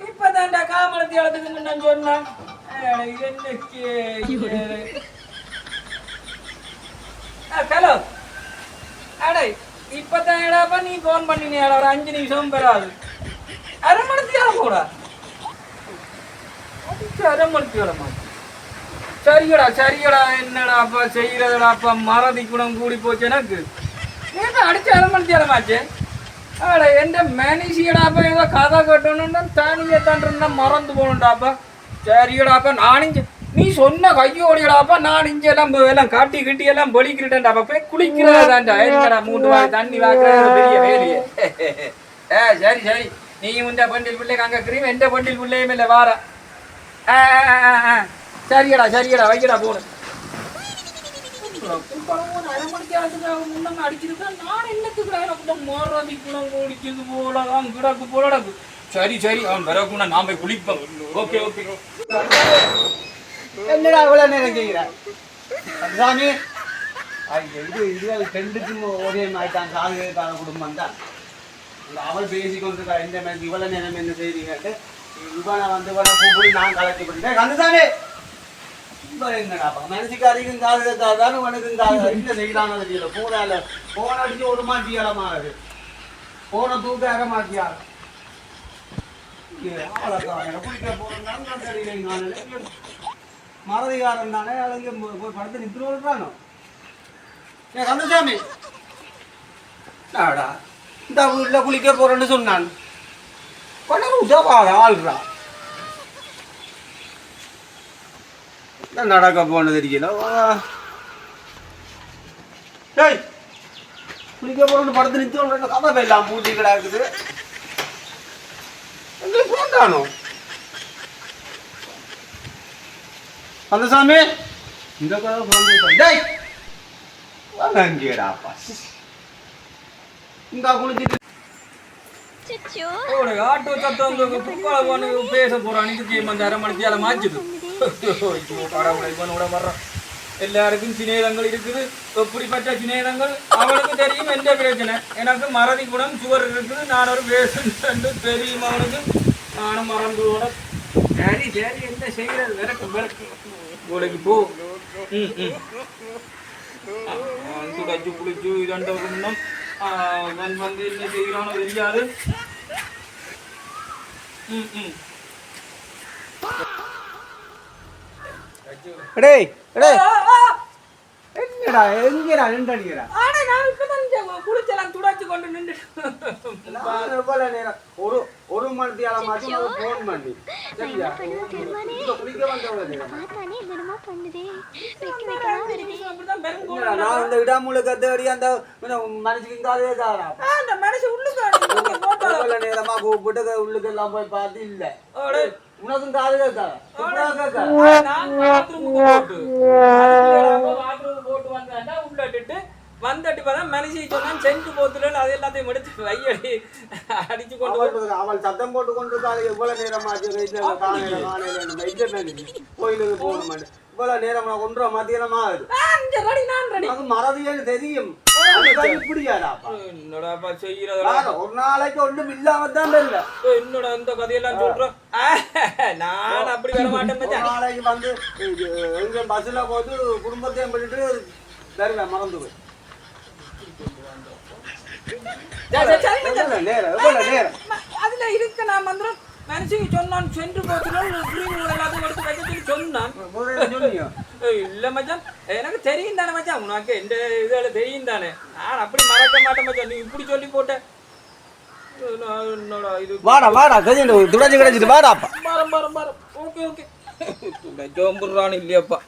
இப்பதான்டா காமலத்தி இடத்துக்கு நான் சொன்னேன். ஹலோ அடே இப்பதான் ஏடாப்பா நீ போன் பண்ணினியா? ஒரு 5 நிமிஷம் பெறாது. அரை மணித்தியாலம் கூட அரை மணித்தியாலமா? சரியடா சரியடா. என்னடாப்பா செய்யறதுடாப்பா? மறதி குணம் கூடி போச்சு எனக்கு. ஏன்னா அடிச்சு அரை மணித்தியாலமாச்சு. அட எந்த மேனேஜியடாப்பா ஏதோ கதை கட்டணும்னா தானியே தான் இருந்தா மறந்து போகணும்டாப்பா. சரியடாப்பா நானும் நீ சொன்ன கையோடியடாப்பா நான் இங்கே எல்லாம் காட்டி கிட்டி எல்லாம் பொலிக்கிட்டேன்டாப்பா. போய் குளிக்கிறதாண்டா. என்னடா 3 வாய் தண்ணி வாக்குறது பெரிய வேலையே. சரி சரி. நீ இந்த பண்டில் பிள்ளைக்கு அங்கே கிரீம் எந்த பண்டில் பிள்ளையும் இல்லை வார. சரியடா சரியடா வைக்கடா போடு. அரை மணிக்கு முன்னாங்க அடிச்சிருக்கேன். நான் என்னத்துக்கு மோரதி குணம் குடிச்சது போலதான் கிடக்கு போலடக்கு. சரி சரி அவன் வரக்குன்னா நான் போய் குளிப்பேன். Okay okay. என்னடா இவ்வளவு நேரம் செய்கிறார் சாமி? இது ரெண்டுக்கும் ஒரே மாதிரிதான். சாமிக்கான குடும்பம் தான். அவள் பேசி கொண்டிருக்கா. எந்த மாதிரி இவ்வளவு நேரம் என்ன செய்றீங்கட்டு இவனை வந்து கூப்பிடி நான் கலத்தி பண்ணிட்டேன். கந்தசாமி என்னடாப்பா மனசுக்காரிக்கும் காது கேட்காதானு உனக்கும் காது என்ன செய்யலான்னு தெரியல. போன அடிச்சு ஒரு மாட்டியாலமாகுது. போன தூக்க அற மாட்டியா குடிக்க போறேன் தெரியல. மறதிகாரன் தானே அழகு போய் படத்தை நிற்று விடுறானோ. ஏன் கந்தசாமி நாடா இந்த வீட்டில் குளிக்க போறேன்னு சொன்னான். கொண்டு உதவாத ஆள்றா நடக்க போனது தெரியல. டேய் குளிக்க போறேன்னு படத்தை நிற்று விடுற கதை எல்லாம் பூட்டி கிடாக்குது. எங்களுக்கு போன்றானோ கந்தசாமி? இந்த கதை வாங்கடாப்பா. இந்த குளிச்சுட்டு ஆட்டோ சத்தம் பேச போறான். அரை மணித்தியால மாச்சுது. வர்றான். எல்லாருக்கும் சிநேகங்கள் இருக்குது. எப்படிப்பட்ட சிநேகங்கள் அவனுக்கு தெரியும். எந்த பிரச்சனை எனக்கு மறதி குணம் சுவர் இருக்குது. நான் ஒரு பேசுன்னு தெரியும் அவனுக்கு. நானும் மறந்து கூட சரி சரி என்ன செய்யறது? விறக்கு விறக்கு கூடைக்கு போ. துடைச்சு குளிச்சு 2 முன்னம் வந்து என்ன செய்கிறானோ தெரியாது. என்னடா எங்கடா நின்று அடிக்கிறா? குளிச்சலாம் துடைச்சு கொண்டு நின்று ஒரு மணித்தியாலமாச்சு போன் பண்ணி நான் இந்த விடாமூல கத்தடி அந்த மனுஷுக்கு நேரமா கூப்பிட்டு உள்ளுக்கு எல்லாம் போய் பார்த்து இல்ல. உனக்கும் காது கேட்காத போட்டு வந்தாண்டா உள்ளட்டு வந்துட்டு பார்த்தா மனுஷி சொன்னான் செஞ்சு போத்துல அது எல்லாத்தையும் எடுத்து வையடி அடிச்சு கொண்டு அவள் சத்தம் போட்டு கொண்டு இவ்வளவு நேரமாச்சு கோயிலுக்கு போக மாட்டேன். இவ்வளவு நேரம் 1:30 மத்தியானமா அது மறதியன்னு தெரியும். என்னடாப்பா செய்யறதா? ஒரு நாளைக்கு ஒன்றும் இல்லாம தான் இல்ல. என்னோட அந்த கதையெல்லாம் சொல்றோம். நான் அப்படி வர மாட்டேன். நாளைக்கு வந்து எங்க பஸ்ல போது குடும்பத்தையும் பண்ணிட்டு தெரியல மறந்து போய் அதுல இருக்கு. நான் மந்திரம் மனுஷங்க சொன்னான் சென்று போச்சுன்னு எல்லாத்தையும் எடுத்து வைக்க சொன்னான். இல்ல மச்சான் எனக்கு தெரியும் தானே மச்சான். உனக்கு எந்த இதுல தெரியும் தானே. நான் அப்படி மறக்க மாட்டேன் மச்சான். நீ இப்படி சொல்லி போட்ட என்னோட இது வாடா வாடா கஜிண்டு துடைச்சு கிடைச்சிட்டு வாடா. பாரம் பாரம் பாரம். ஓகே ஓகே துடைச்சோம்புறான்னு இல்லையாப்பா.